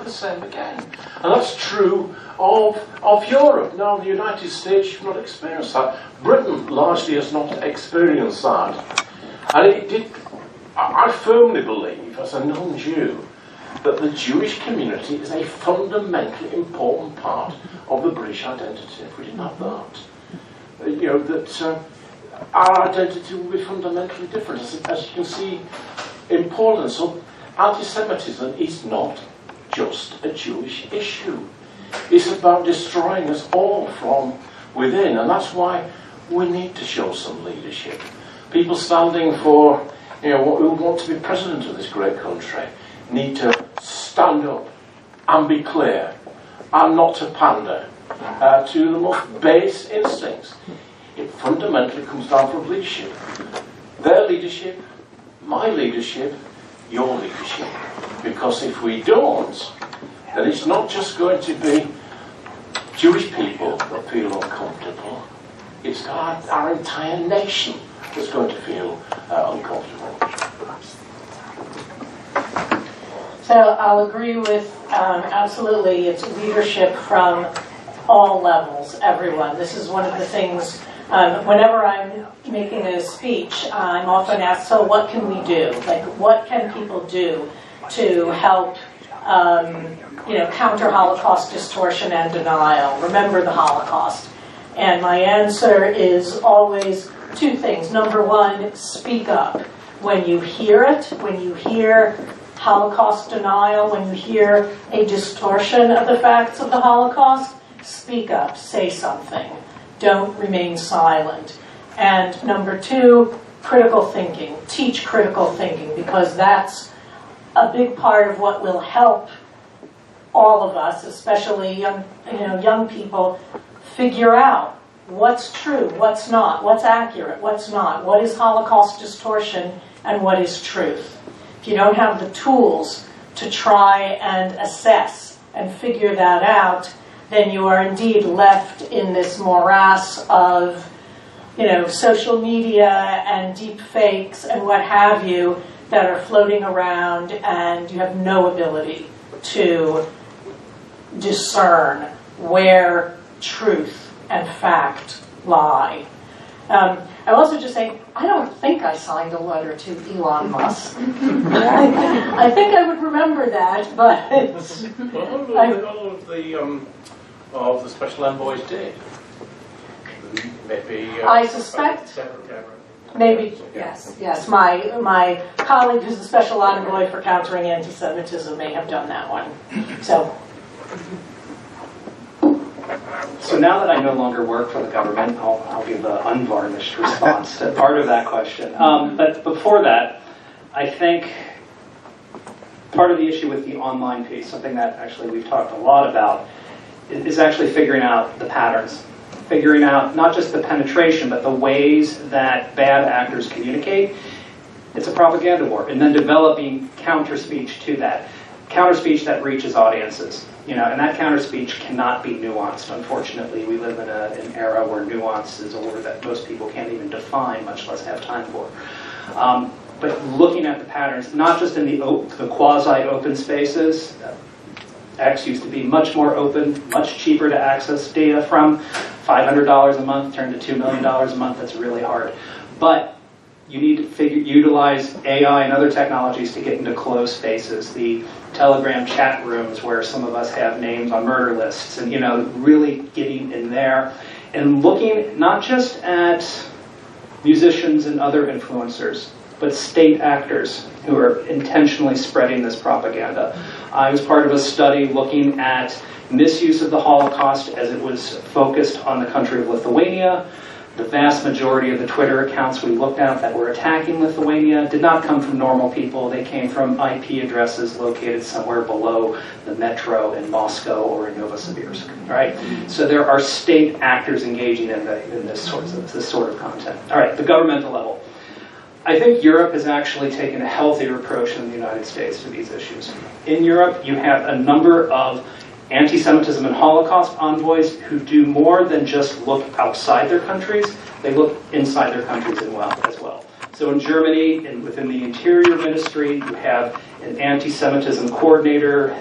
the same again. And that's true of Europe. Now, the United States should not experience that. Britain largely has not experienced that. And it did. I firmly believe, as a non-Jew, that the Jewish community is a fundamentally important part of the British identity. If we didn't have that, you know, that our identity would be fundamentally different. As you can see in Poland, so anti-Semitism is not just a Jewish issue. It's about destroying us all from within, and that's why we need to show some leadership. People standing for, you know, who want to be president of this great country need to stand up and be clear and not to pander to the most base instincts. It fundamentally comes down from leadership. Their leadership, my leadership, your leadership. Because if we don't, then it's not just going to be Jewish people that feel uncomfortable. It's our entire nation that's going to feel uncomfortable. So I'll agree with, absolutely, it's leadership from all levels, everyone. This is one of the things, whenever I'm making a speech, I'm often asked, so what can we do? Like, what can people do to help, counter Holocaust distortion and denial, remember the Holocaust? And my answer is always two things. Number one, speak up. When you hear it, when you hear Holocaust denial, when you hear a distortion of the facts of the Holocaust, speak up, say something. Don't remain silent. And number two, critical thinking. Teach critical thinking, because that's a big part of what will help all of us, especially young people, figure out what's true, what's not, what's accurate, what's not, what is Holocaust distortion, and what is truth. If you don't have the tools to try and assess and figure that out, then you are indeed left in this morass of, social media and deep fakes and what have you that are floating around, and you have no ability to discern where truth and fact lie. I will also just say, I don't think I signed a letter to Elon Musk. I think I would remember that, but all of the Special Envoys did. Maybe. I suspect. Maybe, yes. My colleague who's the Special Envoy for countering anti-Semitism may have done that one. So now that I no longer work for the government, I'll give an unvarnished response to part of that question. But before that, I think part of the issue with the online piece, something that actually we've talked a lot about, is actually figuring out the patterns. Figuring out not just the penetration, but the ways that bad actors communicate. It's a propaganda war. And then developing counter-speech to that. Counter-speech that reaches audiences. And that counter-speech cannot be nuanced, unfortunately. We live in an era where nuance is a word that most people can't even define, much less have time for. But looking at the patterns, not just in the quasi-open spaces. X used to be much more open, much cheaper to access data from. $500 a month turned to $2 million a month. That's really hard. But you need to utilize AI and other technologies to get into closed spaces. The Telegram chat rooms where some of us have names on murder lists, and really getting in there and looking not just at musicians and other influencers, but state actors who are intentionally spreading this propaganda. I was part of a study looking at misuse of the Holocaust as it was focused on the country of Lithuania. The vast majority of the Twitter accounts we looked at that were attacking Lithuania did not come from normal people. They came from IP addresses located somewhere below the metro in Moscow or in Novosibirsk. Right? So there are state actors engaging in this sort of content. All right, the governmental level. I think Europe has actually taken a healthier approach than the United States to these issues. In Europe, you have a number of anti-Semitism and Holocaust envoys who do more than just look outside their countries. They look inside their countries as well. So in Germany, and within the Interior Ministry, you have an anti-Semitism coordinator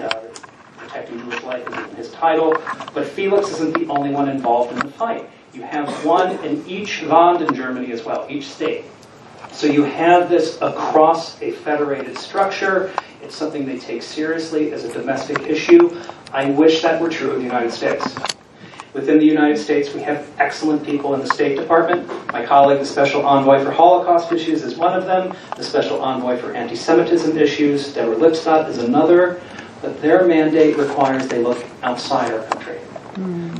his title, but Felix isn't the only one involved in the fight. You have one in each Land in Germany as well, each state. So you have this across a federated structure. It's something they take seriously as a domestic issue. I wish that were true of the United States. Within the United States, we have excellent people in the State Department. My colleague, the Special Envoy for Holocaust Issues, is one of them. The Special Envoy for Anti-Semitism Issues, Deborah Lipstadt, is another. But their mandate requires they look outside our country.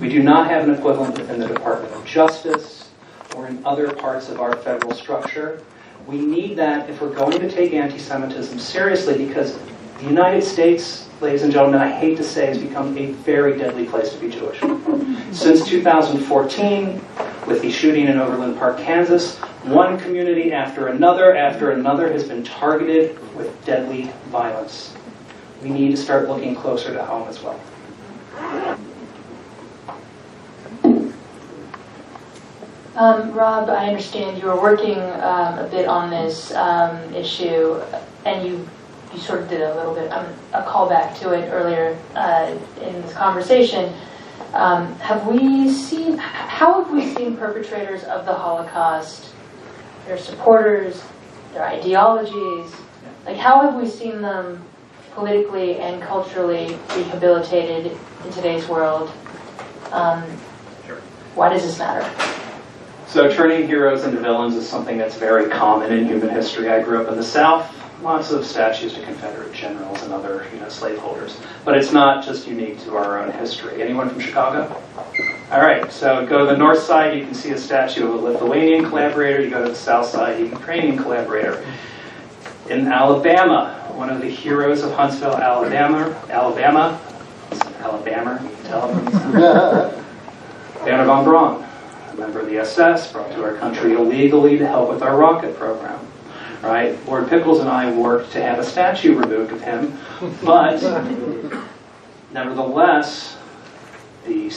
We do not have an equivalent in the Department of Justice or in other parts of our federal structure. We need that if we're going to take anti-Semitism seriously, because the United States, ladies and gentlemen, I hate to say, has become a very deadly place to be Jewish. Since 2014, with the shooting in Overland Park, Kansas, one community after another has been targeted with deadly violence. We need to start looking closer to home as well. Rob, I understand you were working a bit on this issue, and you sort of did a little bit a callback to it earlier in this conversation. How have we seen perpetrators of the Holocaust, their supporters, their ideologies, like how have we seen them politically and culturally rehabilitated in today's world? Why does this matter? So turning heroes into villains is something that's very common in human history. I grew up in the South. Lots of statues to Confederate generals and other, slaveholders. But it's not just unique to our own history. Anyone from Chicago? All right, so go to the north side, you can see a statue of a Lithuanian collaborator. You go to the south side, a Ukrainian collaborator. In Alabama, one of the heroes of Huntsville, Alabama, you can tell from Werner von Braun, a member of the SS, brought to our country illegally to help with our rocket program. Right? Lord Pickles and I worked to have a statue removed of him, but nevertheless, the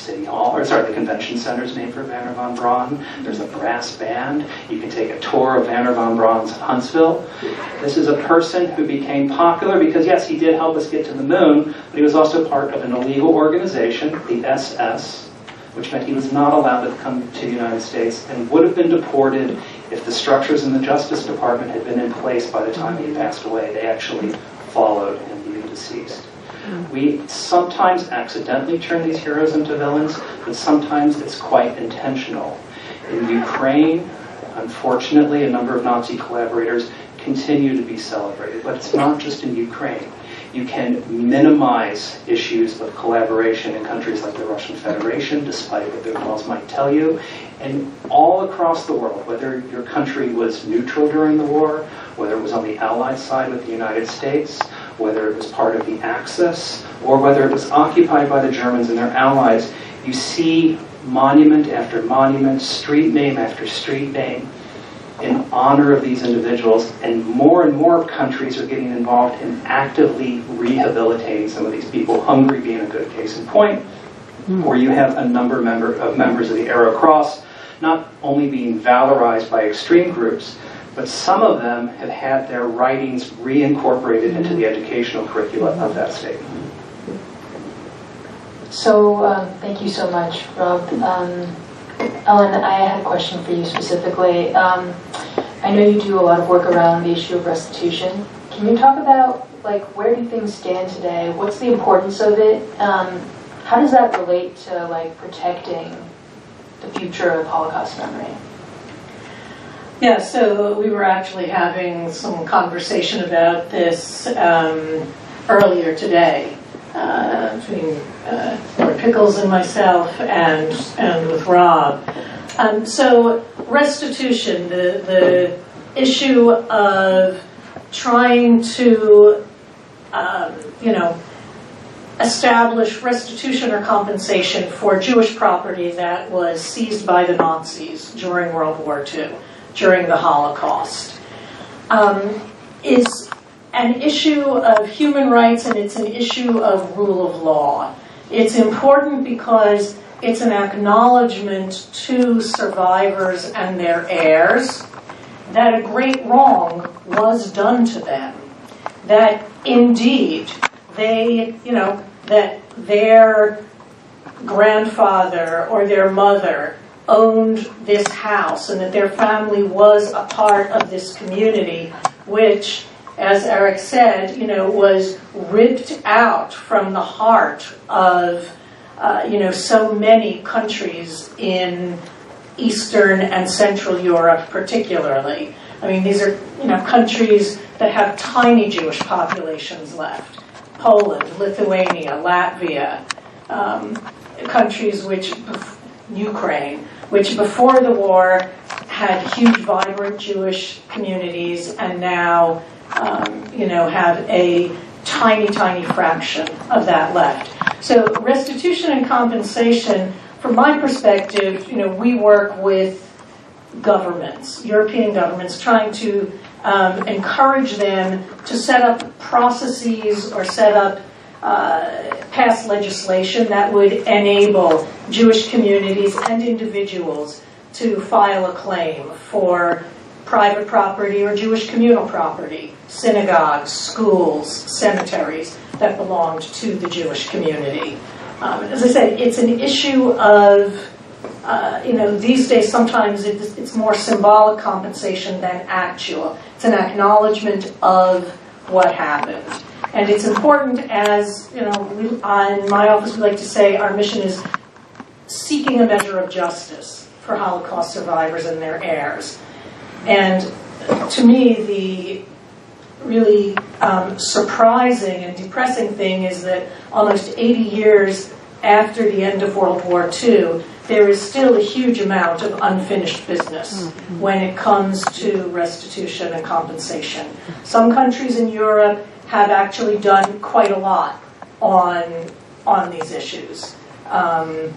convention center is named for Werner von Braun. There's a brass band. You can take a tour of Werner von Braun's Huntsville. This is a person who became popular because, yes, he did help us get to the moon, but he was also part of an illegal organization, the SS, which meant he was not allowed to come to the United States and would have been deported if the structures in the Justice Department had been in place by the time he passed away. They actually followed him, being deceased. We sometimes accidentally turn these heroes into villains, but sometimes it's quite intentional. In Ukraine, unfortunately, a number of Nazi collaborators continue to be celebrated, but it's not just in Ukraine. You can minimize issues of collaboration in countries like the Russian Federation, despite what their laws might tell you, and all across the world, whether your country was neutral during the war, whether it was on the Allied side with the United States, whether it was part of the Axis, or whether it was occupied by the Germans and their allies, you see monument after monument, street name after street name, in honor of these individuals, and more countries are getting involved in actively rehabilitating some of these people, Hungary being a good case in point, where you have a number of members of the Arrow Cross not only being valorized by extreme groups, but some of them have had their writings reincorporated into the educational curricula of that state. So, thank you so much, Rob. Ellen, I had a question for you specifically. I know you do a lot of work around the issue of restitution. Can you talk about, where do things stand today? What's the importance of it? How does that relate to, protecting the future of Holocaust memory? Yeah, so we were actually having some conversation about this earlier today between Lord Pickles and myself and with Rob. So restitution, the issue of trying to, establish restitution or compensation for Jewish property that was seized by the Nazis during World War II, during the Holocaust, is an issue of human rights, and it's an issue of rule of law. It's important because it's an acknowledgement to survivors and their heirs that a great wrong was done to them, that indeed they, that their grandfather or their mother owned this house and that their family was a part of this community, which, as Eric said, was ripped out from the heart of, so many countries in Eastern and Central Europe particularly. I mean, these are, countries that have tiny Jewish populations left. Poland, Lithuania, Latvia, countries which, Ukraine, which before the war had huge, vibrant Jewish communities and now, have a tiny, tiny fraction of that left. So restitution and compensation, from my perspective, we work with governments, European governments, trying to encourage them to set up processes or set up pass legislation that would enable Jewish communities and individuals to file a claim for private property or Jewish communal property, synagogues, schools, cemeteries that belonged to the Jewish community. As I said, it's an issue of, these days sometimes it's more symbolic compensation than actual. It's an acknowledgement of what happened. And it's important, as, in my office we like to say, our mission is seeking a measure of justice for Holocaust survivors and their heirs. And to me, the really surprising and depressing thing is that almost 80 years after the end of World War II, there is still a huge amount of unfinished business when it comes to restitution and compensation. Some countries in Europe have actually done quite a lot on these issues. And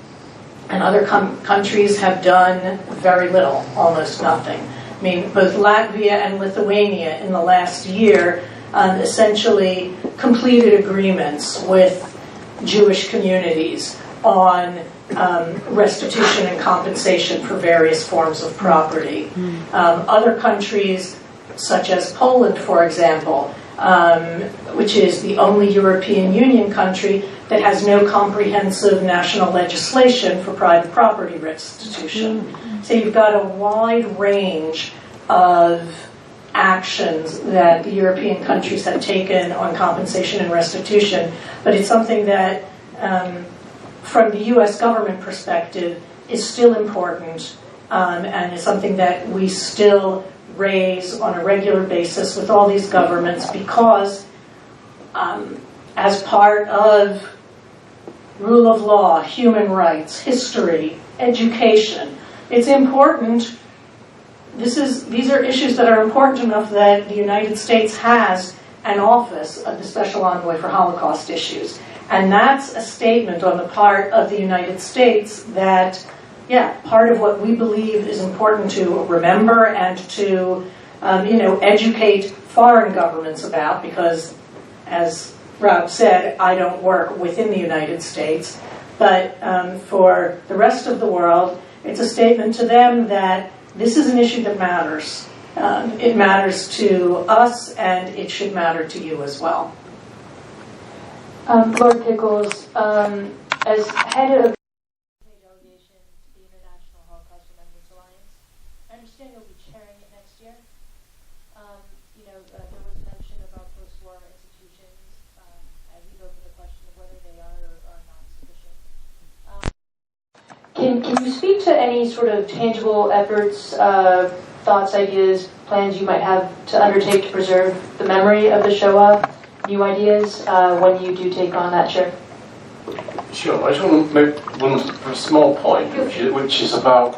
other countries have done very little, almost nothing. I mean, both Latvia and Lithuania in the last year essentially completed agreements with Jewish communities on restitution and compensation for various forms of property. Other countries, such as Poland, for example, which is the only European Union country that has no comprehensive national legislation for private property restitution. So you've got a wide range of actions that the European countries have taken on compensation and restitution, but it's something that, from the U.S. government perspective, is still important, and is something that we still raise on a regular basis with all these governments because, as part of rule of law, human rights, history, education, it's important. These are issues that are important enough that the United States has an office of the Special Envoy for Holocaust Issues. And that's a statement on the part of the United States that, part of what we believe is important to remember and to, educate foreign governments about, because, as Rob said, I don't work within the United States, but for the rest of the world, it's a statement to them that this is an issue that matters. It matters to us, and it should matter to you as well. Lord Pickles, as head of the delegation to the International Holocaust Remembrance Alliance, I understand you'll be chairing it next year. There was mention about post-war institutions. I leave open the question of whether they are or are not sufficient. Can you speak to any sort of tangible efforts, thoughts, ideas, plans you might have to undertake to preserve the memory of the Shoah? New ideas when you do take on that chair? Sure. I just want to make one small point, which is about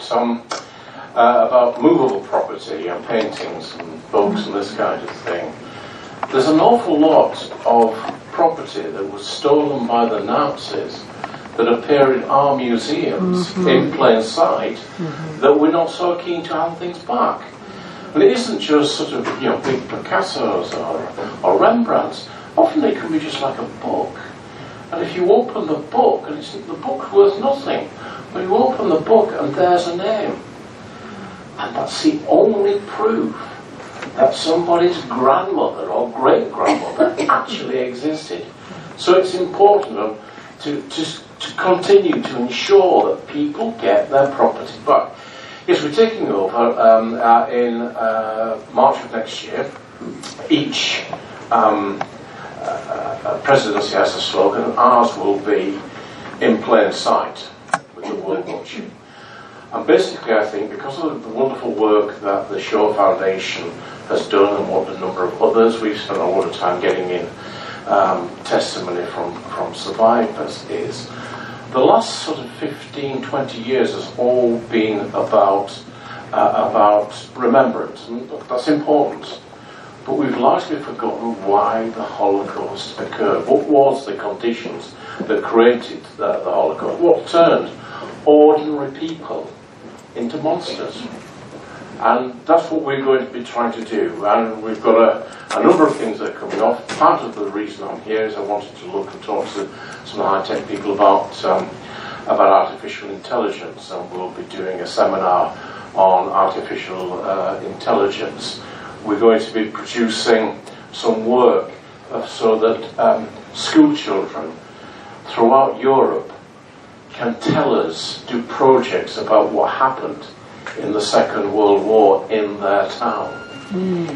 movable property and paintings and books and this kind of thing. There's an awful lot of property that was stolen by the Nazis that appear in our museums in plain sight that we're not so keen to have things back. And it isn't just sort of, big Picassos or Rembrandts. Often they can be just like a book. And if you open the book, and the book's worth nothing, but you open the book and there's a name. And that's the only proof that somebody's grandmother or great-grandmother actually existed. So it's important. continue to ensure that people get their property back. Yes, we're taking over in March of next year. Each presidency has a slogan. Ours will be in plain sight with the world watching. And basically, I think, because of the wonderful work that the Shaw Foundation has done and what a number of others, we've spent a lot of time getting in testimony from survivors, is the last sort of 15, 20 years has all been about remembrance, and that's important. But we've largely forgotten why the Holocaust occurred. What was the conditions that created the Holocaust? What turned ordinary people into monsters? And that's what we're going to be trying to do. And we've got a number of things that are coming off. Part of the reason I'm here is I wanted to look and talk to some high-tech people about artificial intelligence, and we'll be doing a seminar on artificial intelligence. We're going to be producing some work so that school children throughout Europe can tell us, do projects about what happened in the Second World War in their town.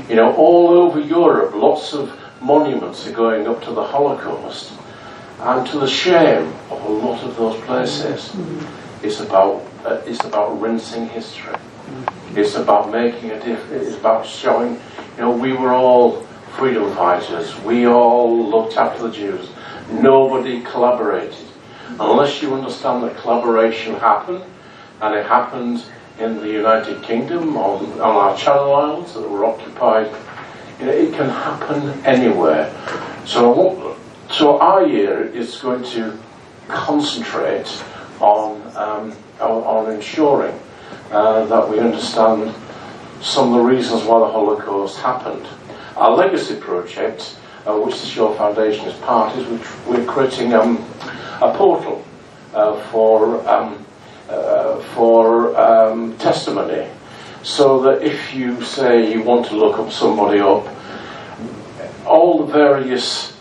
You know, all over Europe, lots of monuments are going up to the Holocaust, and to the shame of a lot of those places, it's about rinsing history. It's about making a difference. It's about showing, you know, we were all freedom fighters. We all looked after the Jews. Nobody collaborated. Unless you understand that collaboration happened, and it happened in the United Kingdom, on our Channel Islands that were occupied, you know, it can happen anywhere. So our year is going to concentrate on ensuring that we understand some of the reasons why the Holocaust happened. Our legacy project, which the Shaw Foundation is part, is we're creating a portal for testimony, so that if you say you want to look up somebody up, all the various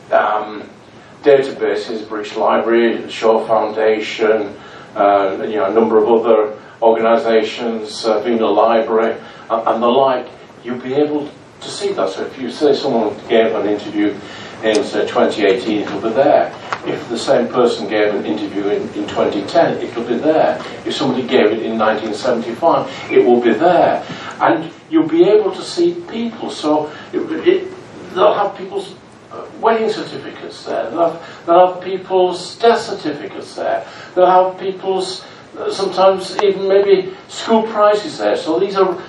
databases, British Library, the Shaw Foundation, you know, a number of other organisations, Vina Library, and the like, you'll be able to see that. So if you say someone gave an interview in, say, 2018, it'll be there. If the same person gave an interview in 2010, it'll be there. If somebody gave it in 1975, it will be there. And you'll be able to see people. So they'll have people's wedding certificates there. They'll have people's death certificates there. They'll have people's, sometimes even maybe school prizes there. So these are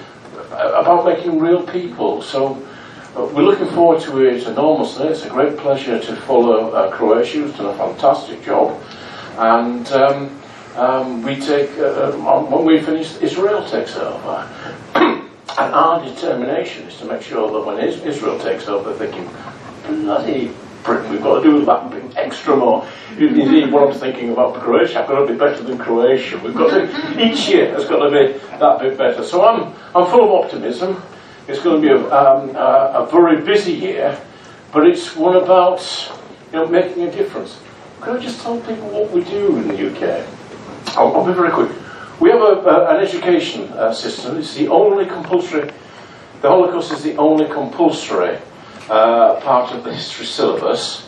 about making real people. So we're looking forward to it enormously. It's a great pleasure to follow Croatia, who's done a fantastic job. And we take, when we finish, Israel takes over. And our determination is to make sure that when Israel takes over, they're thinking, bloody Britain, we've got to do that bit extra more. Indeed, what I'm thinking about Croatia, I've got to be better than Croatia. We've got to, each year has got to be that bit better. So I'm full of optimism. It's going to be a very busy year, but it's one about, you know, making a difference. Could I just tell people what we do in the UK? I'll be very quick. We have an education system. It's the only compulsory, the Holocaust is the only compulsory part of the history syllabus.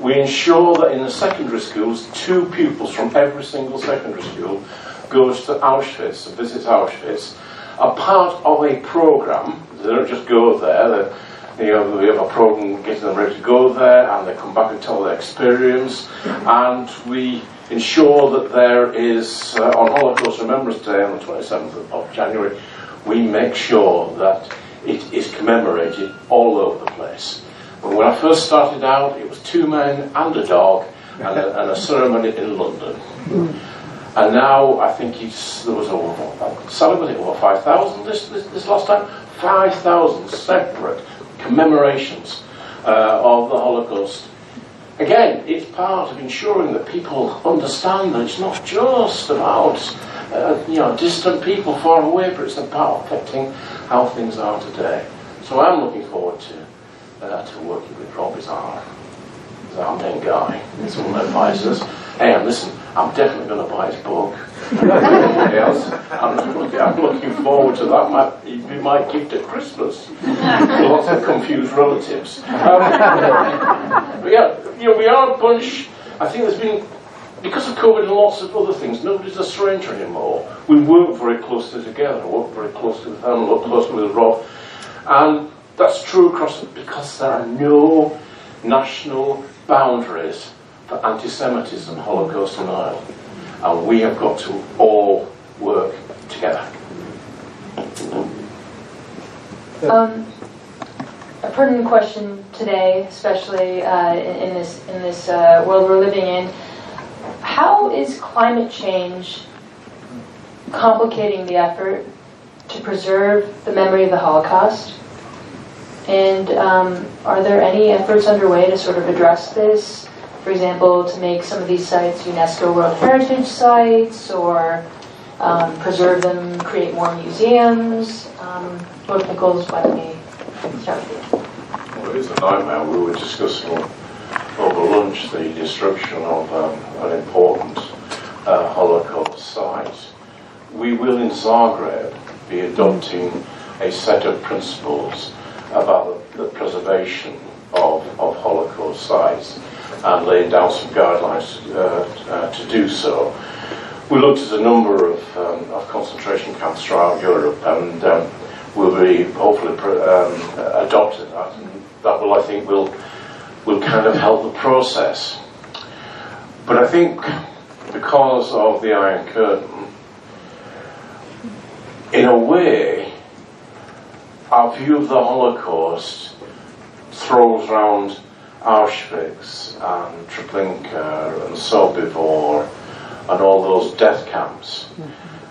We ensure that in the secondary schools, 2 pupils from every single secondary school goes to Auschwitz and visits Auschwitz, are part of a programme. They don't just go there. We have a programme getting them ready to go there, and they come back and tell their experience. And we ensure that there is, on Holocaust Remembrance Day on the 27th of January, we make sure that it is commemorated all over the place. But when I first started out, it was 2 men and a dog, and a ceremony in London. And now I think there was over 5,000 this last time. 5,000 separate commemorations of the Holocaust. Again, it's part of ensuring that people understand that it's not just about distant people far away, but it's about affecting how things are today. So I'm looking forward to working with Rob as our the Amen guy. Someone advises us, hey, listen, I'm definitely going to buy his book. Yes, I'm looking forward to that. It be my gift at Christmas. Lots of confused relatives. But yeah, we are a bunch. I think there's been, because of COVID and lots of other things, nobody's a stranger anymore. We work very closely together. I work very closely with them, work closely with Rob. And that's true across, because there are no national boundaries for anti-Semitism, Holocaust denial. And we have got to all work together. A pertinent question today, especially in this world we're living in. How is climate change complicating the effort to preserve the memory of the Holocaust? And are there any efforts underway to sort of address this? For example, to make some of these sites UNESCO World Heritage sites, or preserve them, create more museums? Lord Pickles, why don't we start with you? Well, it is a nightmare. We were discussing over lunch the destruction of an important Holocaust site. We will in Zagreb be adopting a set of principles about the preservation of Holocaust sites and laying down some guidelines to do so. We looked at a number of concentration camps throughout Europe, and we'll be hopefully adopting that. And that will, I think, will kind of help the process. But I think because of the Iron Curtain, in a way, our view of the Holocaust throws around Auschwitz and Treblinka and Sobibor and all those death camps.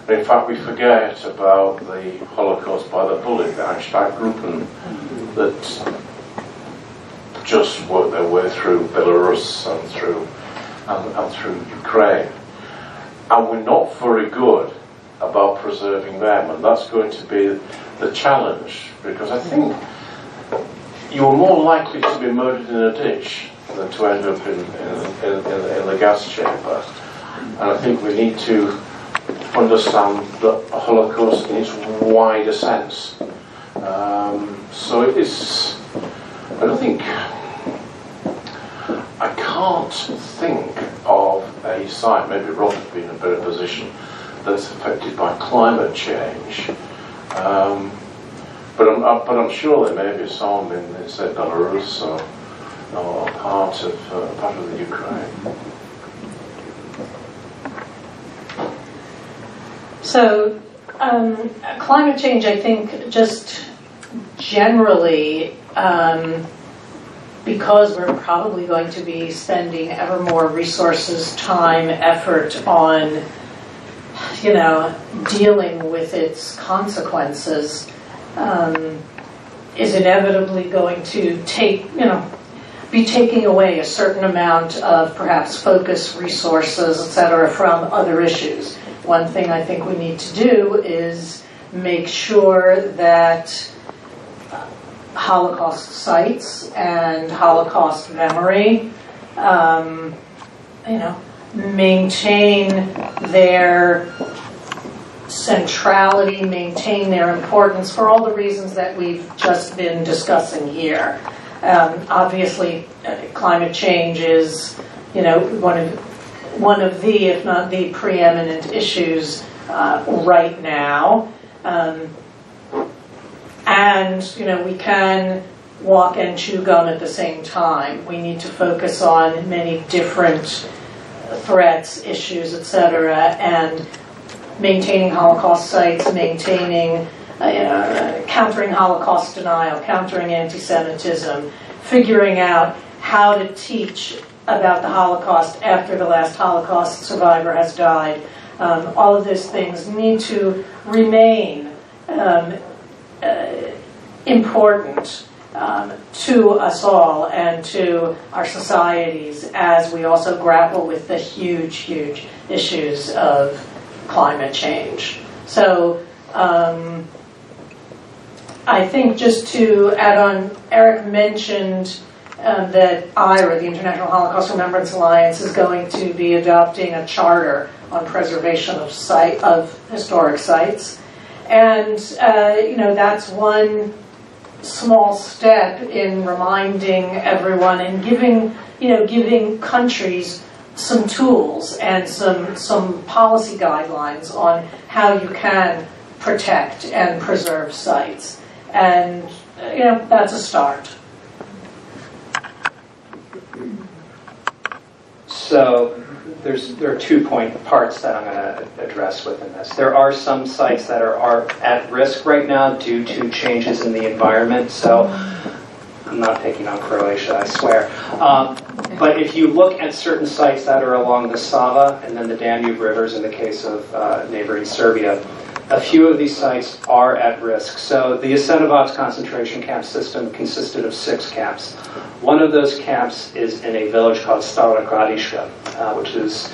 In fact, we forget about the Holocaust by the bullet, the Einstein-Gruppen, that just worked their way through Belarus and through Ukraine. And we're not very good about preserving them, and that's going to be the challenge, because I think you're more likely to be murdered in a ditch than to end up in the gas chamber. And I think we need to understand the Holocaust in its wider sense. So it is, I can't think of a site, maybe Rob would be in a better position, that's affected by climate change. But I'm sure there may be some in say Belarus or part of the Ukraine. So, climate change, I think, just generally, because we're probably going to be spending ever more resources, time, effort on, dealing with its consequences, is inevitably going to be taking away a certain amount of perhaps focus, resources, etc., from other issues. One thing I think we need to do is make sure that Holocaust sites and Holocaust memory, maintain their centrality, maintain their importance for all the reasons that we've just been discussing here. Obviously, climate change is, one of the, if not the preeminent issues right now. And, we can walk and chew gum at the same time. We need to focus on many different threats, issues, etc., and maintaining Holocaust sites, maintaining, countering Holocaust denial, countering anti-Semitism, figuring out how to teach about the Holocaust after the last Holocaust survivor has died. All of those things need to remain important to us all and to our societies as we also grapple with the huge, huge issues of climate change. So I think just to add on, Eric mentioned that IRA, the International Holocaust Remembrance Alliance, is going to be adopting a charter on preservation of historic sites. And, that's one small step in reminding everyone and giving countries some tools and some policy guidelines on how you can protect and preserve sites. And, that's a start. So there are 2 parts that I'm going to address within this. There are some sites that are at risk right now due to changes in the environment. So I'm not picking on Croatia, I swear. But if you look at certain sites that are along the Sava and then the Danube rivers in the case of neighboring Serbia, a few of these sites are at risk. So the Jasenovac concentration camp system consisted of 6 camps. One of those camps is in a village called Stara Gradiška, which is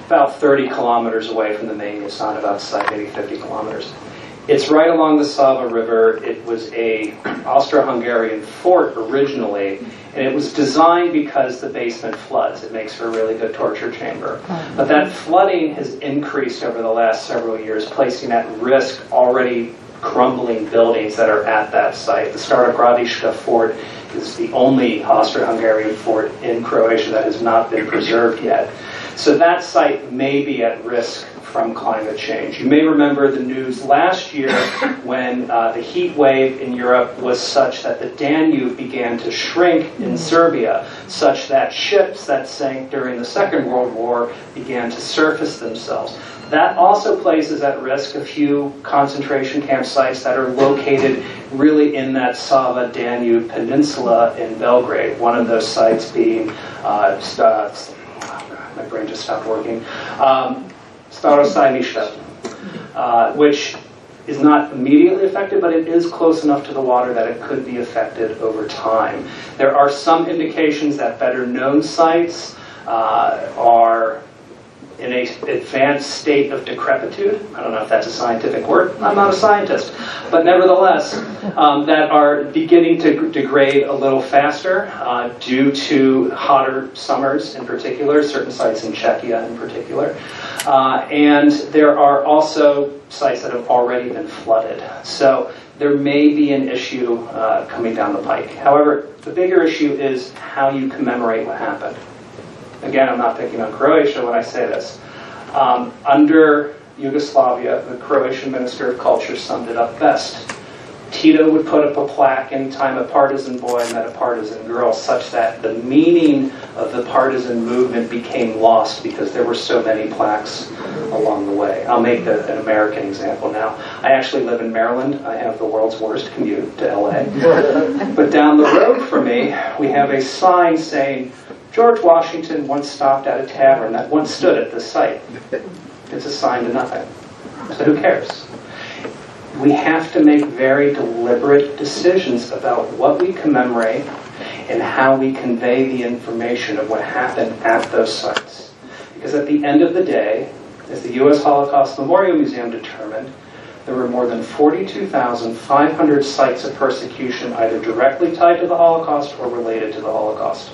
about 30 kilometers away from the main Jasenovac site, maybe 50 kilometers. It's right along the Sava River. It was a Austro-Hungarian fort originally, and it was designed because the basement floods. It makes for a really good torture chamber. But that flooding has increased over the last several years, placing at risk already crumbling buildings that are at that site. The Stara Gradiška fort is the only Austro-Hungarian fort in Croatia that has not been preserved yet. So that site may be at risk from climate change. You may remember the news last year when the heat wave in Europe was such that the Danube began to shrink in Serbia, such that ships that sank during the Second World War began to surface themselves. That also places at risk a few concentration camp sites that are located really in that Sava-Danube peninsula in Belgrade. One of those sites being, my brain just stopped working, Staro Sajmište, which is not immediately affected, but it is close enough to the water that it could be affected over time. There are some indications that better known sites are in an advanced state of decrepitude. I don't know if that's a scientific word. I'm not a scientist. But nevertheless, that are beginning to degrade a little faster due to hotter summers in particular, certain sites in Czechia in particular. And there are also sites that have already been flooded. So there may be an issue coming down the pike. However, the bigger issue is how you commemorate what happened. Again, I'm not picking on Croatia when I say this. Under Yugoslavia, the Croatian Minister of Culture summed it up best. Tito would put up a plaque anytime a partisan boy met a partisan girl, such that the meaning of the partisan movement became lost because there were so many plaques along the way. I'll make an American example now. I actually live in Maryland. I have the world's worst commute to LA. But down the road from me, we have a sign saying, George Washington once stopped at a tavern that once stood at this site. It's a sign to nothing. So who cares? We have to make very deliberate decisions about what we commemorate and how we convey the information of what happened at those sites. Because at the end of the day, as the U.S. Holocaust Memorial Museum determined, there were more than 42,500 sites of persecution either directly tied to the Holocaust or related to the Holocaust.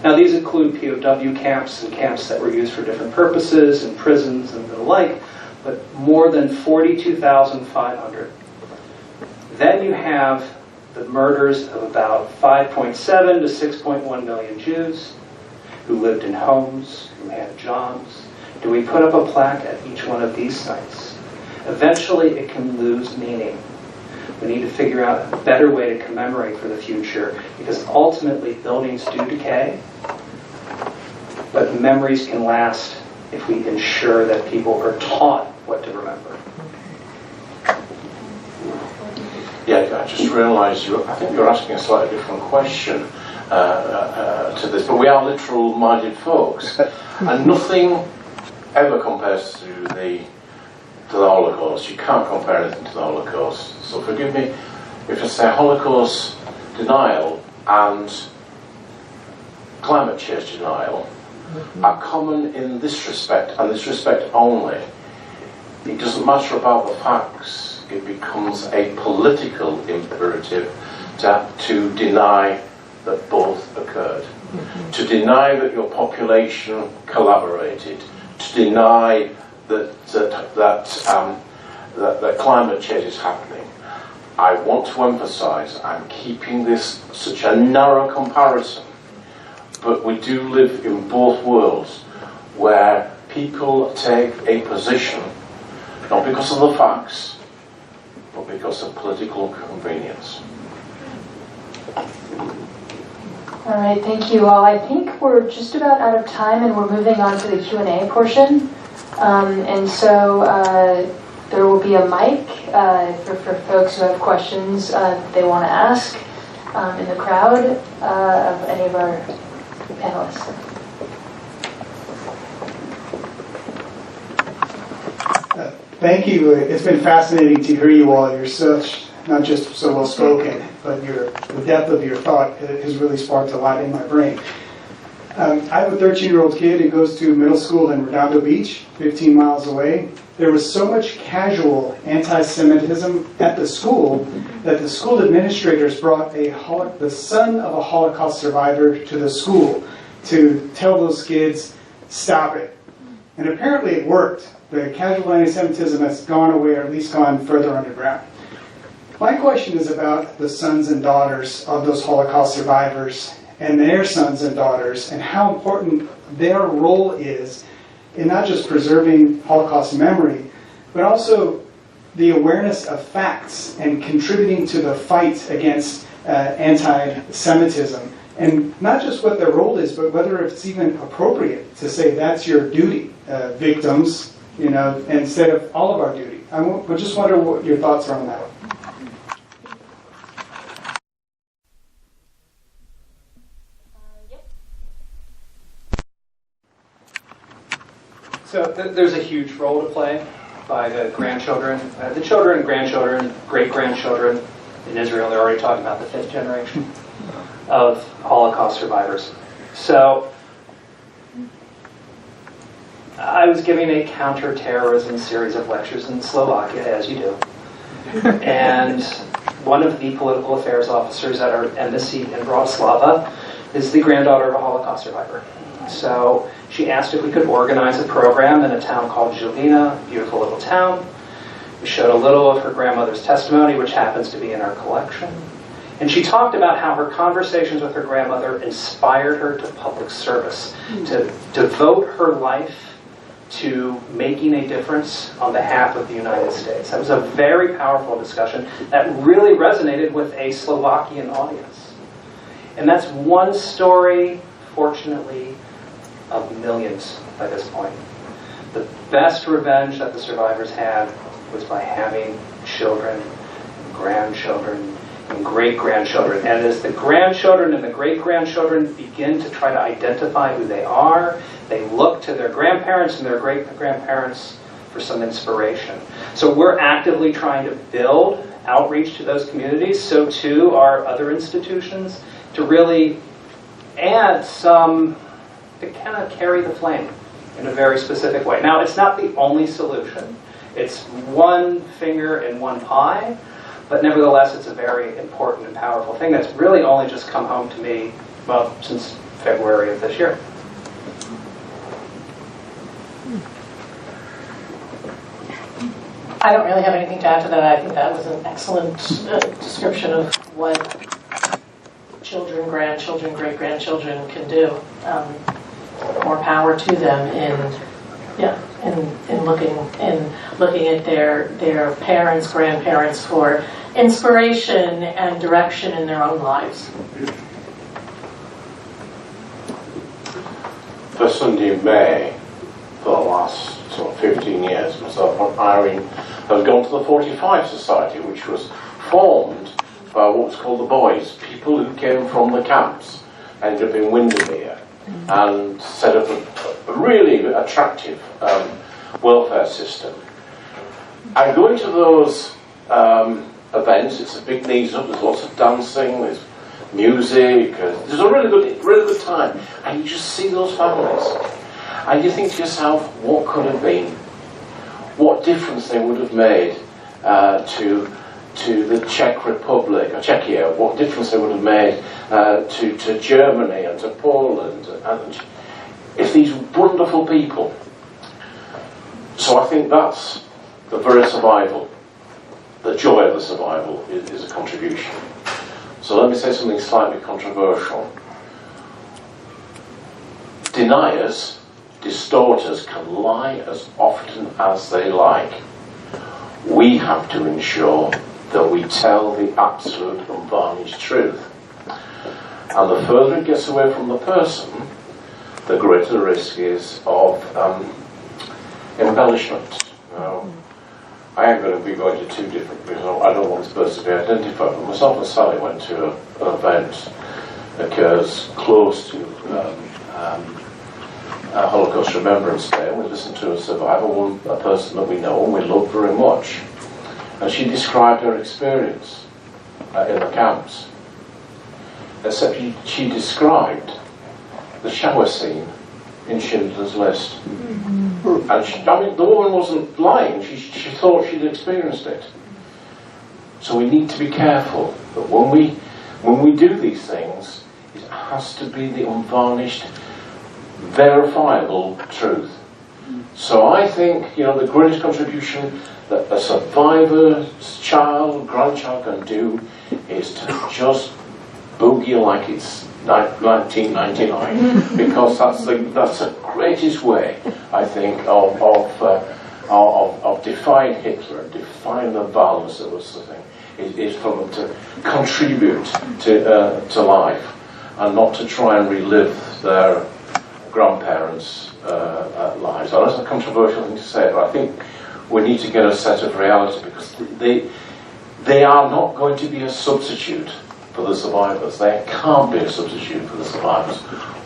Now, these include POW camps and camps that were used for different purposes and prisons and the like, but more than 42,500. Then you have the murders of about 5.7 to 6.1 million Jews who lived in homes, who had jobs. Do we put up a plaque at each one of these sites? Eventually, it can lose meaning. We need to figure out a better way to commemorate for the future, because ultimately buildings do decay, but memories can last if we ensure that people are taught what to remember. Yeah, I just realised I think you're asking a slightly different question to this, but we are literal-minded folks, and nothing ever compares to the Holocaust. You can't compare anything to the Holocaust. So forgive me if I say Holocaust denial and climate change denial are common in this respect, and this respect only. It doesn't matter about the facts. It becomes a political imperative to deny that both occurred. To deny that your population collaborated, to deny that climate change is happening. I want to emphasise I'm keeping this such a narrow comparison, but we do live in both worlds where people take a position not because of the facts, but because of political convenience. All right, thank you all. I think we're just about out of time, and we're moving on to the Q&A portion. And so there will be a mic for folks who have questions that they want to ask in the crowd of any of our panelists. Thank you. It's been fascinating to hear you all. You're such, not just so well spoken, but the depth of your thought has really sparked a lot in my brain. I have a 13-year-old kid who goes to middle school in Redondo Beach, 15 miles away. There was so much casual anti-Semitism at the school that the school administrators brought the son of a Holocaust survivor to the school to tell those kids, stop it. And apparently it worked. The casual anti-Semitism has gone away, or at least gone further underground. My question is about the sons and daughters of those Holocaust survivors and their sons and daughters, and how important their role is in not just preserving Holocaust memory, but also the awareness of facts and contributing to the fight against anti-Semitism. And not just what their role is, but whether it's even appropriate to say that's your duty, victims, instead of all of our duty. I just wonder what your thoughts are on that. So there's a huge role to play by the grandchildren, the children, grandchildren, great-grandchildren. In Israel, they're already talking about the 5th generation of Holocaust survivors. So I was giving a counterterrorism series of lectures in Slovakia, as you do. And one of the political affairs officers at our embassy in Bratislava is the granddaughter of a Holocaust survivor. So she asked if we could organize a program in a town called Žilina, a beautiful little town. We showed a little of her grandmother's testimony, which happens to be in our collection. And she talked about how her conversations with her grandmother inspired her to public service, to devote her life to making a difference on behalf of the United States. That was a very powerful discussion that really resonated with a Slovakian audience. And that's one story, fortunately, of millions by this point. The best revenge that the survivors had was by having children, grandchildren, and great-grandchildren. And as the grandchildren and the great-grandchildren begin to try to identify who they are, they look to their grandparents and their great-grandparents for some inspiration. So we're actively trying to build outreach to those communities, so too are other institutions, to really add some, to kind of carry the flame in a very specific way. Now, it's not the only solution. It's one finger in one pie, but nevertheless, it's a very important and powerful thing that's really only just come home to me, well, since February of this year. I don't really have anything to add to that. I think that was an excellent description of what children, grandchildren, great-grandchildren can do. More power to them in looking at their parents, grandparents for inspiration and direction in their own lives. First Sunday in May, for the last 15 years, myself and Irene have gone to the 45 Society, which was formed by what was called the boys, people who came from the camps, ended up in Windermere, and set up a really attractive welfare system. I go into those events. It's a big knees up. There's lots of dancing. There's music. There's a really good time, and you just see those families, and you think to yourself, what could have been? What difference they would have made to to the Czech Republic, or Czechia, what difference they would have made to Germany and to Poland, and if these wonderful people. So I think that's the very survival, the joy of the survival is a contribution. So let me say something slightly controversial. Deniers, distorters can lie as often as they like. We have to ensure that we tell the absolute unvarnished truth. And the further it gets away from the person, the greater the risk is of embellishment. Now, I am going to be going to two different, because I don't want this person to be identified. But myself and Sally went to an event that occurs close to Holocaust Remembrance Day, and we listened to a survivor, a person that we know and we love very much. And she described her experience in the camps. Except she described the shower scene in Schindler's List. And the woman wasn't lying, she thought she'd experienced it. So we need to be careful that when we do these things, it has to be the unvarnished, verifiable truth. So I think, the greatest contribution that a survivor's child, grandchild can do is to just boogie like it's 1999, because that's the greatest way, I think, of defying Hitler and defying the violence that was the thing, is for them to contribute to life and not to try and relive their grandparents' lives. I know it's a controversial thing to say, but I think we need to get a set of reality, because they are not going to be a substitute for the survivors. They can't be a substitute for the survivors.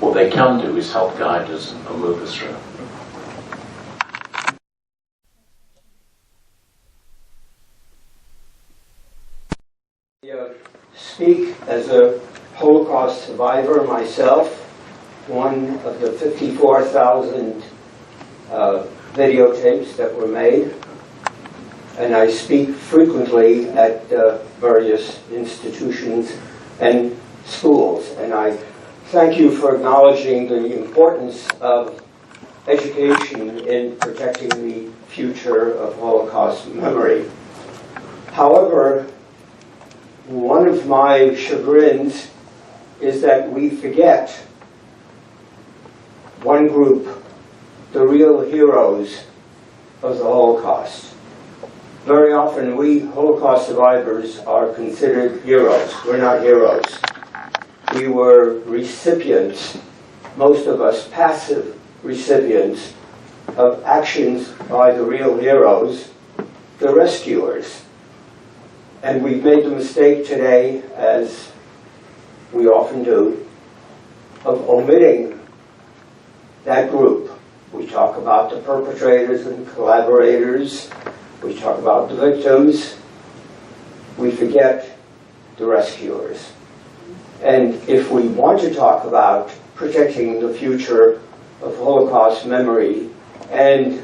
What they can do is help guide us and move us through. I speak as a Holocaust survivor myself, one of the 54,000 videotapes that were made, and I speak frequently at various institutions and schools. And I thank you for acknowledging the importance of education in protecting the future of Holocaust memory. However, one of my chagrins is that we forget one group, the real heroes of the Holocaust. Very often we Holocaust survivors are considered heroes. We're not heroes. We were recipients, most of us passive recipients, of actions by the real heroes, the rescuers. And we've made the mistake today, as we often do, of omitting that group. We talk about the perpetrators and collaborators. We talk about the victims. We forget the rescuers. And if we want to talk about protecting the future of Holocaust memory and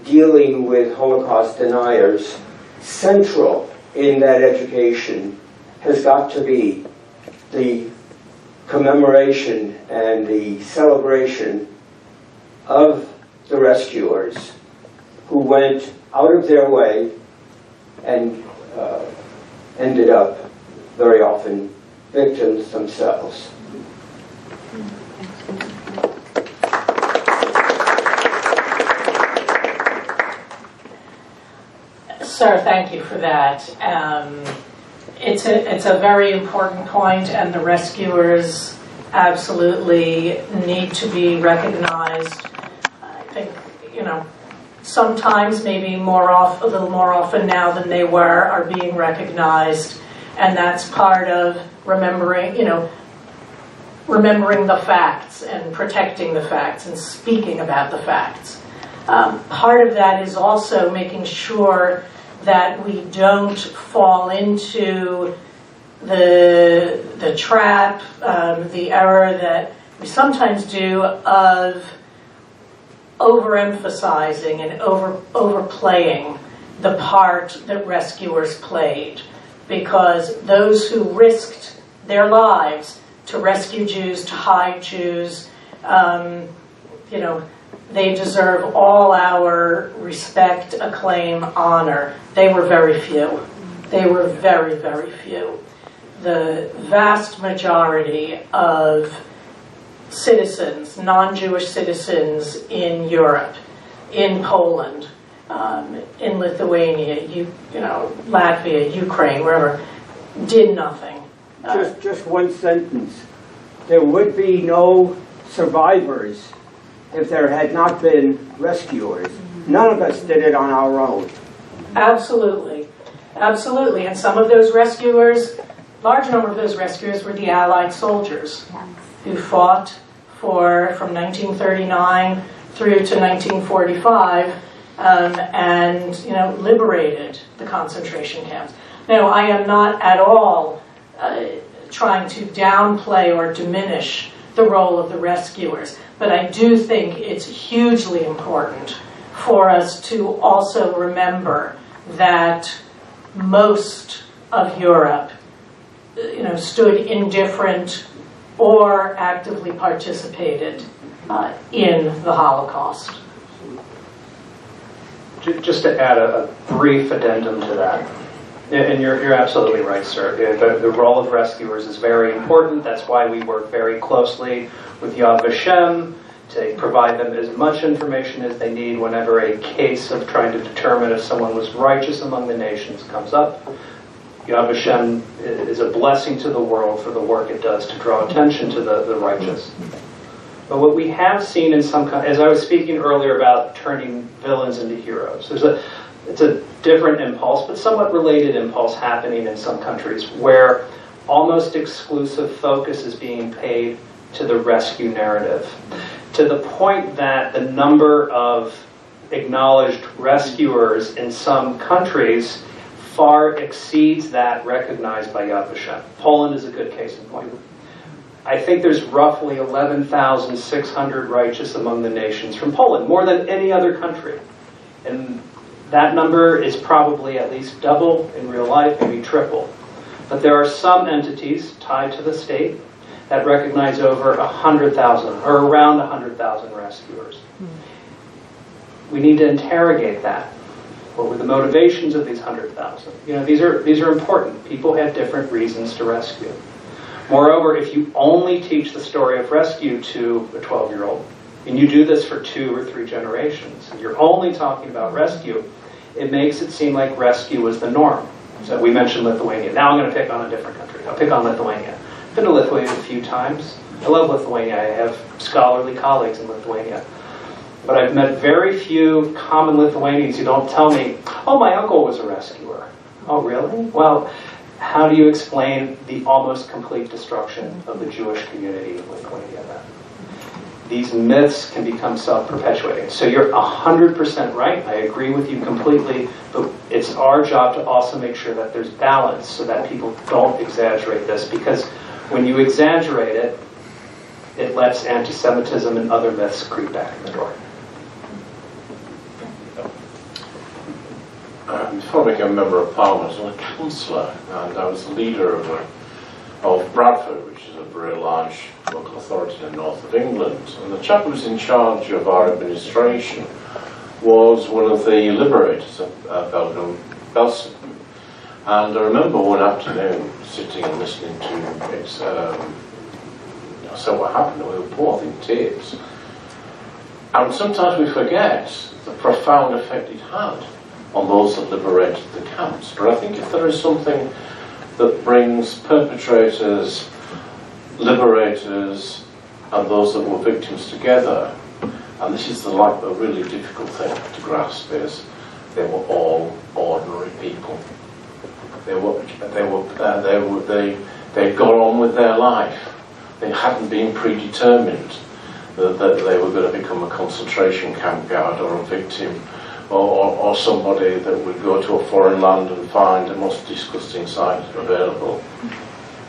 dealing with Holocaust deniers, central in that education has got to be the commemoration and the celebration of the rescuers who went out of their way and ended up very often victims themselves. Sir, thank you for that. It's a very important point, and the rescuers absolutely need to be recognized. I think, sometimes, maybe a little more often now than they were, are being recognized, and that's part of remembering the facts and protecting the facts and speaking about the facts. Part of that is also making sure that we don't fall into the trap, the error that we sometimes do of overemphasizing and overplaying the part that rescuers played. because those who risked their lives to rescue Jews, to hide Jews, you know, they deserve all our respect, acclaim, honor. They were very few. They were very, very few. The vast majority of citizens, non-Jewish citizens in Europe, in Poland, in Lithuania, you know, Latvia, Ukraine, wherever, did nothing. Just one sentence. There would be no survivors if there had not been rescuers. None of us did it on our own. Absolutely. Absolutely. And some of those rescuers, large number of those rescuers were the Allied soldiers who fought from 1939 through to 1945 and, you know, liberated the concentration camps. Now, I am not at all trying to downplay or diminish the role of the rescuers, but I do think it's hugely important for us to also remember that most of Europe, you know, stood indifferent or actively participated in the Holocaust. Just to add a brief addendum to that, and you're absolutely right, sir. The role of rescuers is very important. That's why we work very closely with Yad Vashem to provide them as much information as they need whenever a case of trying to determine if someone was righteous among the nations comes up. Yad Vashem is a blessing to the world for the work it does to draw attention to the righteous. But what we have seen in some, as I was speaking earlier about turning villains into heroes, it's a different impulse, but somewhat related impulse happening in some countries where almost exclusive focus is being paid to the rescue narrative, to the point that the number of acknowledged rescuers in some countries far exceeds that recognized by Yad Vashem. Poland is a good case in point. I think there's roughly 11,600 righteous among the nations from Poland, more than any other country. And that number is probably at least double in real life, maybe triple. But there are some entities tied to the state that recognize over 100,000 or around 100,000 rescuers. We need to interrogate that. What were the motivations of these 100,000? You know, these are important. People had different reasons to rescue. Moreover, if you only teach the story of rescue to a 12-year-old, and you do this for 2 or 3 generations, and you're only talking about rescue, it makes it seem like rescue was the norm. So we mentioned Lithuania. Now I'm going to pick on a different country. I'll pick on Lithuania. I've been to Lithuania a few times. I love Lithuania. I have scholarly colleagues in Lithuania. But I've met very few common Lithuanians who don't tell me, oh, my uncle was a rescuer. Oh, really? Well, how do you explain the almost complete destruction of the Jewish community in Lithuania then? These myths can become self-perpetuating. So you're 100% right. I agree with you completely. But it's our job to also make sure that there's balance so that people don't exaggerate this. Because when you exaggerate it, it lets anti-Semitism and other myths creep back in the door. Before I became a member of Parliament, I was a councillor, and I was the leader of Bradford, which is a very large local authority in the north of England. And the chap who was in charge of our administration was one of the liberators of Belgium. And I remember one afternoon sitting and listening to it. So what happened? We were both in tears. And sometimes we forget the profound effect it had on those that liberated the camps. But I think if there is something that brings perpetrators, liberators, and those that were victims together, and this is a really difficult thing to grasp, is they were all ordinary people. They got on with their life. They hadn't been predetermined that they were going to become a concentration camp guard or a victim, or somebody that would go to a foreign land and find the most disgusting sight available.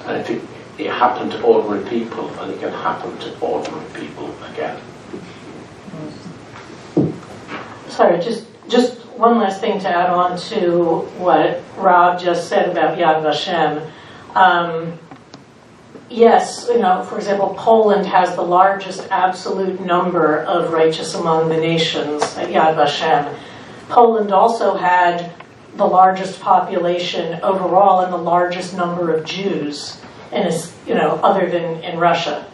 And if it happened to ordinary people, and it can happen to ordinary people again. Sorry, just one last thing to add on to what Rob just said about Yad Vashem. Yes, for example, Poland has the largest absolute number of righteous among the nations at Yad Vashem. Poland also had the largest population overall and the largest number of Jews, other than in Russia,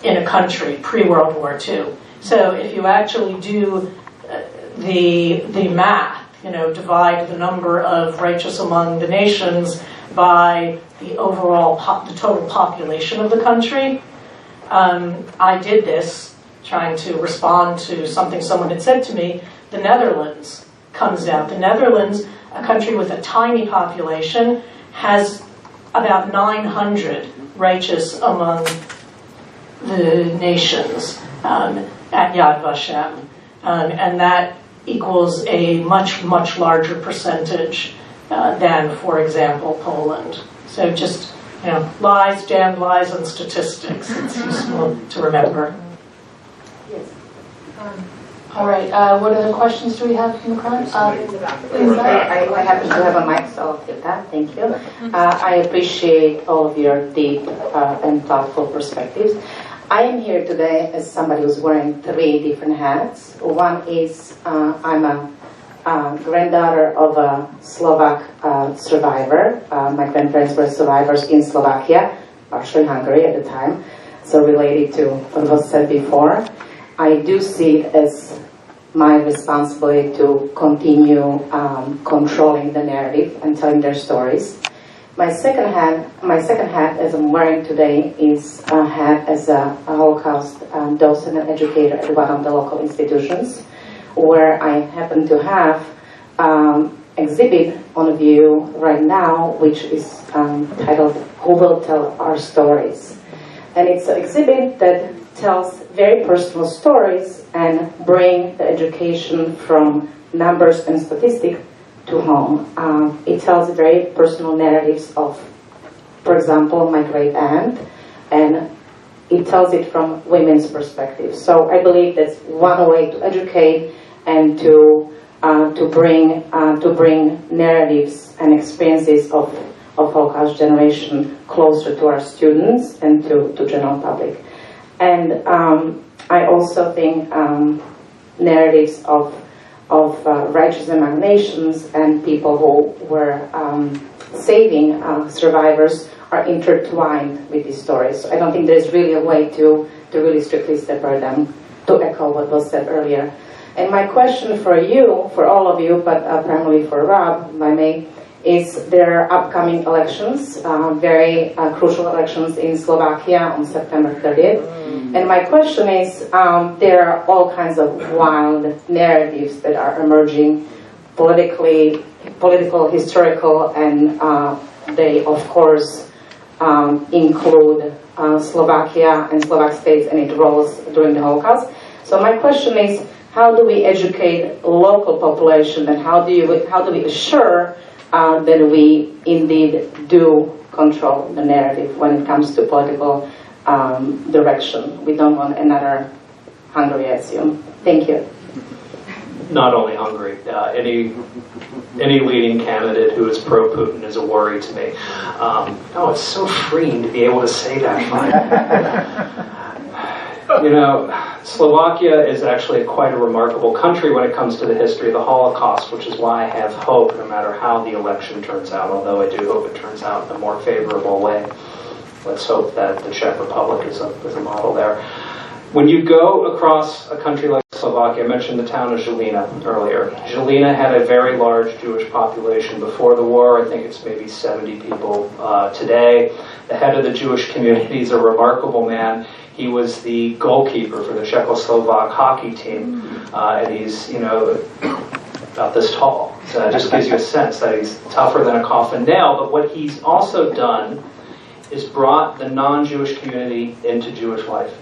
in a country pre-World War II. So if you actually do the math, divide the number of righteous among the nations by the overall the total population of the country. I did this trying to respond to something someone had said to me. The Netherlands comes out. The Netherlands, a country with a tiny population, has about 900 righteous among the nations at Yad Vashem. And that equals a much, much larger percentage than, for example, Poland. So just, lies, damned lies, and statistics. It's useful to remember. Yes. All right. What other questions do we have from the crowd? I happen to have a mic, so I'll take that. Thank you. I appreciate all of your deep and thoughtful perspectives. I am here today as somebody who's wearing 3 different hats. One is I'm a granddaughter of a Slovak survivor. My grandparents were survivors in Slovakia, partially Hungary at the time, so related to what was said before. I do see it as my responsibility to continue controlling the narrative and telling their stories. My second hat, as I'm wearing today, is a hat as a Holocaust docent and educator at one of the local institutions, where I happen to have exhibit on view right now, which is titled "Who Will Tell Our Stories?" And it's an exhibit that tells very personal stories and bring the education from numbers and statistics to home. It tells very personal narratives of, for example, my great aunt, and it tells it from women's perspective. So I believe that's one way to educate and to bring narratives and experiences of Holocaust generation closer to our students and to general public. And I also think narratives of righteous among nations and people who were saving survivors are intertwined with these stories. So I don't think there's really a way to really strictly separate them, to echo what was said earlier. And my question for you, for all of you, but primarily for Rob, if I may, is there are upcoming elections, very crucial elections in Slovakia on September 30th. And my question is, there are all kinds of wild narratives that are emerging, political, historical, and they, of course, include Slovakia and Slovak states and its roles during the Holocaust. So my question is, how do we educate local population, and how do we assure that we indeed do control the narrative when it comes to political direction? We don't want another Hungary, I assume. Thank you. Not only Hungary, any leading candidate who is pro-Putin is a worry to me. It's so freeing to be able to say that. Slovakia is actually quite a remarkable country when it comes to the history of the Holocaust, which is why I have hope no matter how the election turns out, although I do hope it turns out in a more favorable way. Let's hope that the Czech Republic is a model there. When you go across a country like Slovakia, I mentioned the town of Žilina earlier. Žilina had a very large Jewish population before the war. I think it's maybe 70 people today. The head of the Jewish community is a remarkable man. He was the goalkeeper for the Czechoslovak hockey team, and he's, about this tall. So that just gives you a sense that he's tougher than a coffin nail. But what he's also done is brought the non-Jewish community into Jewish life.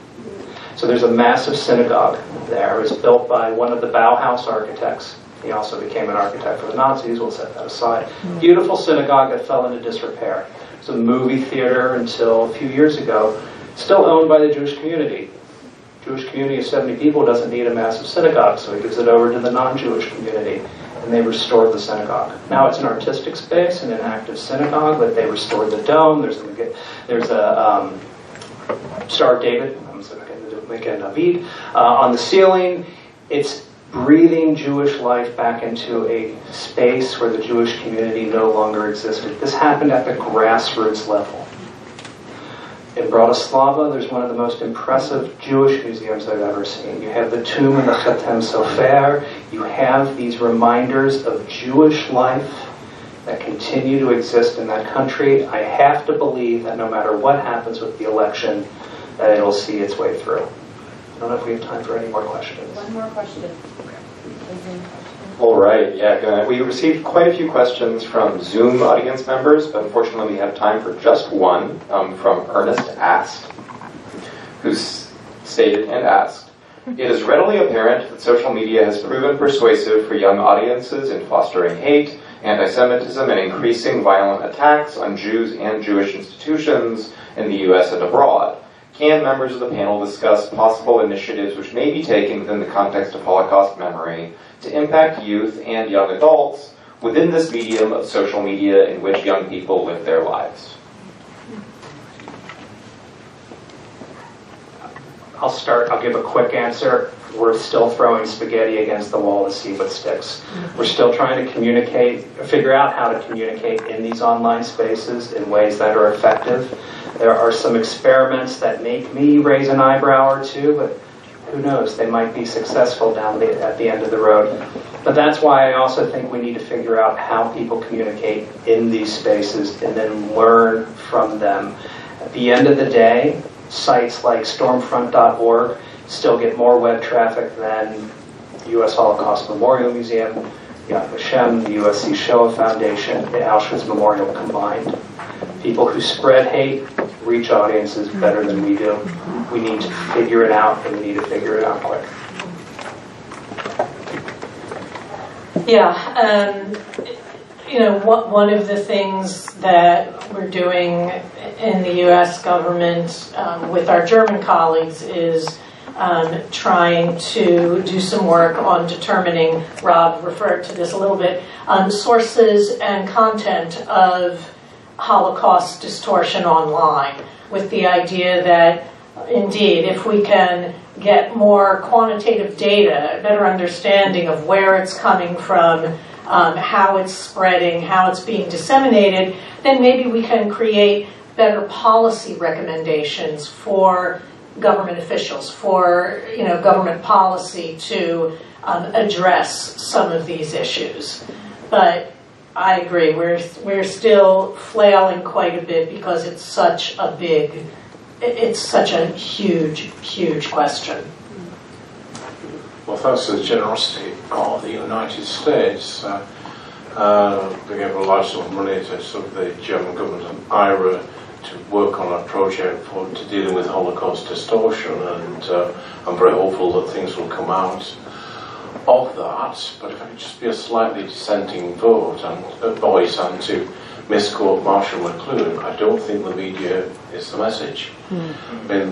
So there's a massive synagogue there. It was built by one of the Bauhaus architects. He also became an architect for the Nazis. We'll set that aside. Beautiful synagogue that fell into disrepair. It's a movie theater until a few years ago. Still owned by the Jewish community. Jewish community of 70 people doesn't need a massive synagogue, so he gives it over to the non-Jewish community, and they restored the synagogue. Now it's an artistic space and an active synagogue, but they restored the dome. There's a Star of David, David on the ceiling. It's breathing Jewish life back into a space where the Jewish community no longer existed. This happened at the grassroots level. In Bratislava, there's one of the most impressive Jewish museums I've ever seen. You have the tomb and the Chatem Sofer. You have these reminders of Jewish life that continue to exist in that country. I have to believe that no matter what happens with the election, that it'll see its way through. I don't know if we have time for any more questions. One more question. All right, yeah, good. We received quite a few questions from Zoom audience members, but unfortunately we have time for just one from Ernest Asked, who stated and asked, "It is readily apparent that social media has proven persuasive for young audiences in fostering hate, anti-Semitism, and increasing violent attacks on Jews and Jewish institutions in the U.S. and abroad. Can members of the panel discuss possible initiatives which may be taken within the context of Holocaust memory to impact youth and young adults within this medium of social media in which young people live their lives?" I'll start. I'll give a quick answer. We're still throwing spaghetti against the wall to see what sticks. We're still trying to figure out how to communicate in these online spaces in ways that are effective. There are some experiments that make me raise an eyebrow or two, but who knows? They might be successful at the end of the road. But that's why I also think we need to figure out how people communicate in these spaces and then learn from them. At the end of the day, sites like stormfront.org still get more web traffic than the U.S. Holocaust Memorial Museum, Yad Vashem, the USC Shoah Foundation, the Auschwitz Memorial combined. People who spread hate reach audiences better than we do. We need to figure it out, and we need to figure it out quick. Yeah, one of the things that we're doing in the U.S. government with our German colleagues is trying to do some work on determining, Rob referred to this a little bit, sources and content of Holocaust distortion online, with the idea that, indeed, if we can get more quantitative data, a better understanding of where it's coming from, how it's spreading, how it's being disseminated, then maybe we can create better policy recommendations for government officials, for government policy to address some of these issues. But I agree, we're still flailing quite a bit because it's such a huge question. Well, thanks to the generosity of the United States, they gave a large sum of money to sort of the German government and IRA to work on a project to dealing with Holocaust distortion, and I'm very hopeful that things will come out of that. But if I could just be a slightly dissenting voice, and to misquote Marshall McLuhan, I don't think the media is the message. I mean,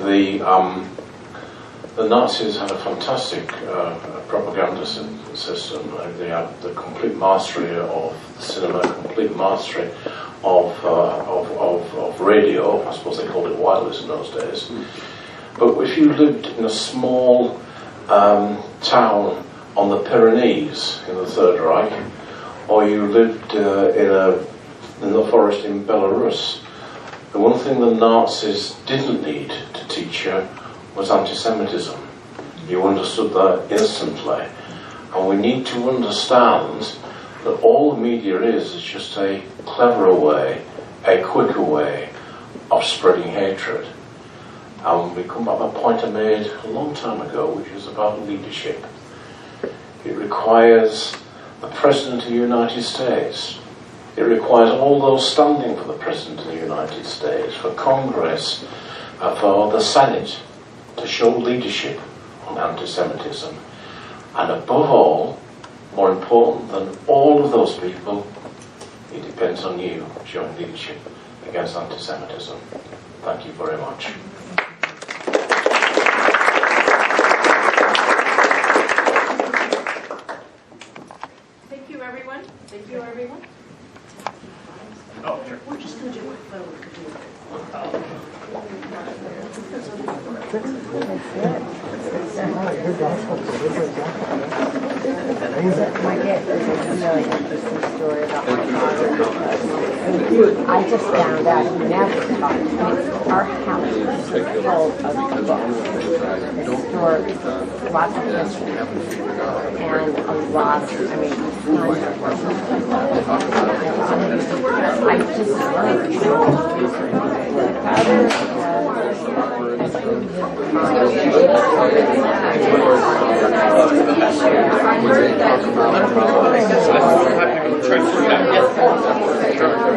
the Nazis had a fantastic propaganda system. They had the complete mastery of cinema, complete mastery of radio. I suppose they called it wireless in those days. But if you lived in a small town on the Pyrenees in the Third Reich, or you lived in the forest in Belarus, the one thing the Nazis didn't need to teach you was anti-Semitism. You understood that instantly. And we need to understand that all the media is just a cleverer way, a quicker way of spreading hatred. And we come back to a point I made a long time ago, which is about leadership. It requires the President of the United States. It requires all those standing for the President of the United States, for Congress, for the Senate, to show leadership on anti-Semitism. And above all, more important than all of those people, it depends on you showing leadership against anti-Semitism. Thank you very much. My dad was a really interesting story about my father. I just found out he never taught me. Our house is full of books, historic, lots of history, and a lot, I mean, tons of books. I just learned Yes.